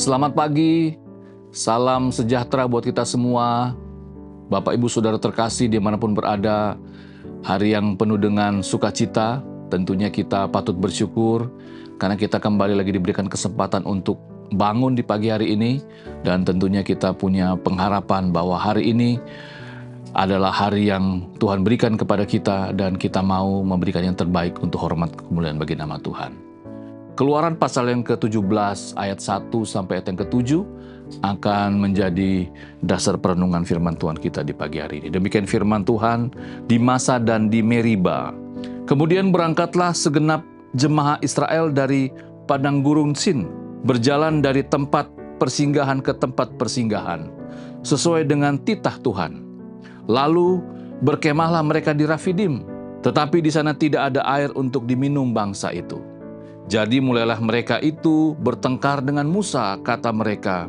Selamat pagi, salam sejahtera buat kita semua. Bapak Ibu Saudara terkasih dimanapun berada, hari yang penuh dengan sukacita, tentunya kita patut bersyukur karena kita kembali lagi diberikan kesempatan untuk bangun di pagi hari ini, dan tentunya kita punya pengharapan bahwa hari ini adalah hari yang Tuhan berikan kepada kita dan kita mau memberikan yang terbaik untuk hormat kemuliaan bagi nama Tuhan. Keluaran pasal yang ke-17 ayat 1 sampai ayat yang ke-7 akan menjadi dasar perenungan firman Tuhan kita di pagi hari ini. Demikian firman Tuhan di Masa dan di Meriba. Kemudian berangkatlah segenap jemaah Israel dari padang gurun Sin, berjalan dari tempat persinggahan ke tempat persinggahan, sesuai dengan titah Tuhan. Lalu berkemahlah mereka di Rafidim, tetapi di sana tidak ada air untuk diminum bangsa itu. Jadi mulailah mereka itu bertengkar dengan Musa, kata mereka,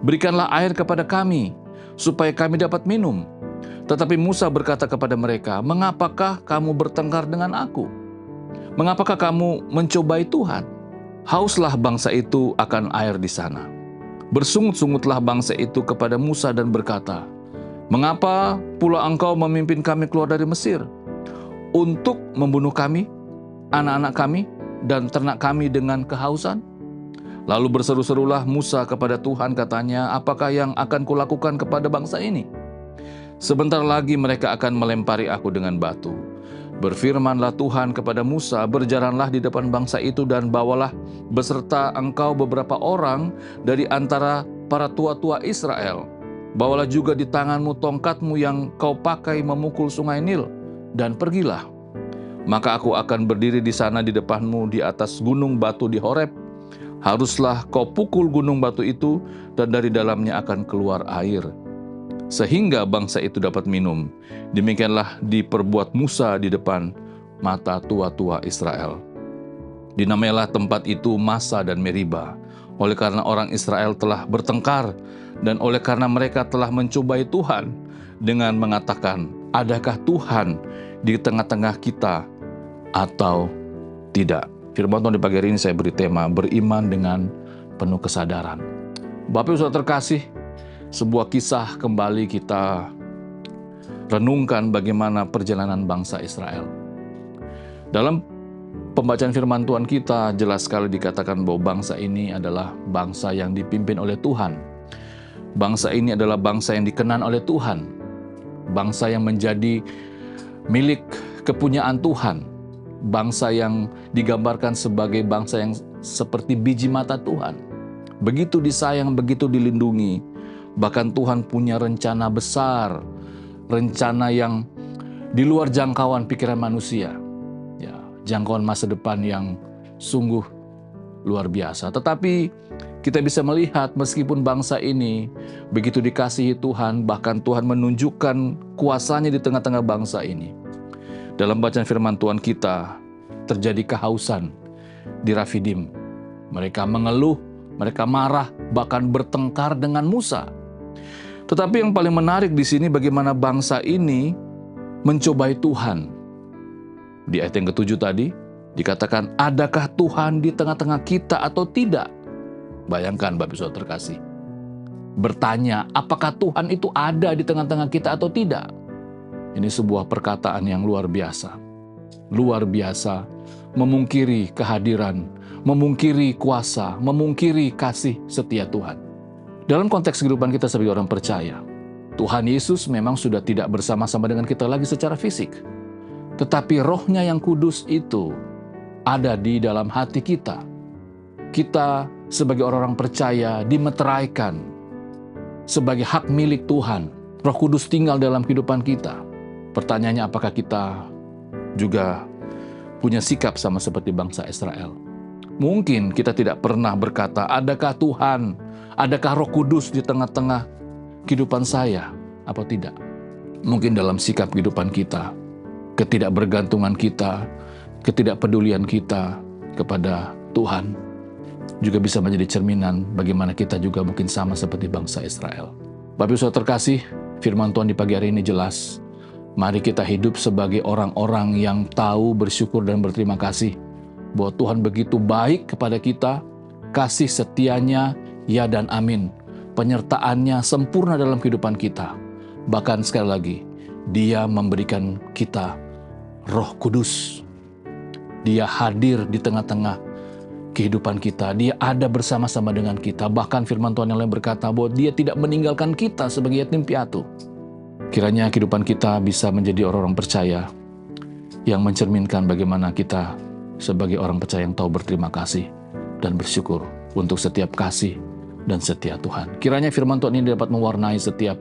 "Berikanlah air kepada kami, supaya kami dapat minum." Tetapi Musa berkata kepada mereka, "Mengapakah kamu bertengkar dengan aku? Mengapakah kamu mencobai Tuhan?" Hauslah bangsa itu akan air di sana. Bersungut-sungutlah bangsa itu kepada Musa dan berkata, "Mengapa pula engkau memimpin kami keluar dari Mesir? Untuk membunuh kami, anak-anak kami, dan ternak kami dengan kehausan?" Lalu berseru-serulah Musa kepada Tuhan, katanya, "Apakah yang akan kulakukan kepada bangsa ini? Sebentar lagi mereka akan melempari aku dengan batu." Berfirmanlah Tuhan kepada Musa, "Berjalanlah di depan bangsa itu dan bawalah beserta engkau beberapa orang dari antara para tua-tua Israel. Bawalah juga di tanganmu tongkatmu yang kau pakai memukul sungai Nil, dan pergilah. Maka aku akan berdiri di sana di depanmu di atas gunung batu di Horeb. Haruslah kau pukul gunung batu itu, dan dari dalamnya akan keluar air, sehingga bangsa itu dapat minum." Demikianlah diperbuat Musa di depan mata tua-tua Israel. Dinamailah tempat itu Masa dan Meriba, oleh karena orang Israel telah bertengkar, dan oleh karena mereka telah mencobai Tuhan dengan mengatakan, "Adakah Tuhan di tengah-tengah kita atau tidak?" Firman Tuhan di pagi hari ini saya beri tema beriman dengan penuh kesadaran. Bapak Ibu Saudara terkasih, sebuah kisah kembali kita renungkan bagaimana perjalanan bangsa Israel. Dalam pembacaan firman Tuhan kita jelas sekali dikatakan bahwa bangsa ini adalah bangsa yang dipimpin oleh Tuhan. Bangsa ini adalah bangsa yang dikenan oleh Tuhan. Bangsa yang menjadi milik kepunyaan Tuhan. Bangsa yang digambarkan sebagai bangsa yang seperti biji mata Tuhan. Begitu disayang, begitu dilindungi. Bahkan Tuhan punya rencana besar, rencana yang di luar jangkauan pikiran manusia. Ya, jangkauan masa depan yang sungguh luar biasa. Tetapi kita bisa melihat meskipun bangsa ini begitu dikasihi Tuhan, bahkan Tuhan menunjukkan kuasanya di tengah-tengah bangsa ini. Dalam bacaan firman Tuhan kita, terjadi kehausan di Rafidim. Mereka mengeluh, mereka marah, bahkan bertengkar dengan Musa. Tetapi yang paling menarik di sini bagaimana bangsa ini mencobai Tuhan. Di ayat yang ke-7 tadi dikatakan, "Adakah Tuhan di tengah-tengah kita atau tidak?" Bayangkan Bapak Ibu Saudara terkasih. Bertanya, apakah Tuhan itu ada di tengah-tengah kita atau tidak? Ini sebuah perkataan yang luar biasa. Luar biasa, memungkiri kehadiran, memungkiri kuasa, memungkiri kasih setia Tuhan. Dalam konteks kehidupan kita sebagai orang percaya, Tuhan Yesus memang sudah tidak bersama-sama dengan kita lagi secara fisik. Tetapi Roh-Nya yang kudus itu ada di dalam hati kita. Kita sebagai orang-orang percaya dimeteraikan sebagai hak milik Tuhan. Roh Kudus tinggal dalam kehidupan kita. Pertanyaannya, apakah kita juga punya sikap sama seperti bangsa Israel? Mungkin kita tidak pernah berkata, "Adakah Tuhan, adakah Roh Kudus di tengah-tengah kehidupan saya?" Apa tidak? Mungkin dalam sikap kehidupan kita, ketidakbergantungan kita, ketidakpedulian kita kepada Tuhan juga bisa menjadi cerminan bagaimana kita juga mungkin sama seperti bangsa Israel. Bapak Ibu Saudara terkasih, firman Tuhan di pagi hari ini jelas. Mari kita hidup sebagai orang-orang yang tahu bersyukur dan berterima kasih bahwa Tuhan begitu baik kepada kita, kasih setianya Ya dan amin. Penyertaannya sempurna dalam kehidupan kita. Bahkan sekali lagi, Dia memberikan kita Roh Kudus. Dia hadir di tengah-tengah kehidupan kita. Dia ada bersama-sama dengan kita. Bahkan firman Tuhan yang lain berkata bahwa Dia tidak meninggalkan kita sebagai yatim piatu. Kiranya kehidupan kita bisa menjadi orang-orang percaya yang mencerminkan bagaimana kita sebagai orang percaya yang tahu berterima kasih dan bersyukur untuk setiap kasih dan setia Tuhan. Kiranya firman Tuhan ini dapat mewarnai setiap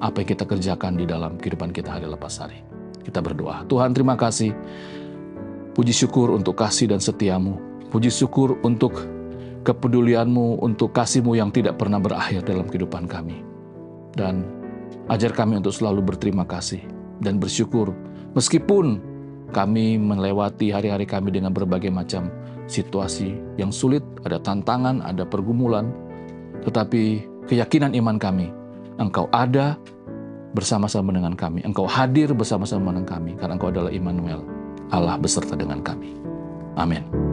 apa yang kita kerjakan di dalam kehidupan kita hari lepas hari. Kita berdoa. Tuhan, terima kasih. Puji syukur untuk kasih dan setiamu. Puji syukur untuk kepedulianmu, untuk kasihmu yang tidak pernah berakhir dalam kehidupan kami. Dan ajar kami untuk selalu berterima kasih dan bersyukur. Meskipun kami melewati hari-hari kami dengan berbagai macam situasi yang sulit, ada tantangan, ada pergumulan. Tetapi keyakinan iman kami, Engkau ada bersama-sama dengan kami. Engkau hadir bersama-sama dengan kami. Karena Engkau adalah Immanuel, Allah beserta dengan kami. Amin.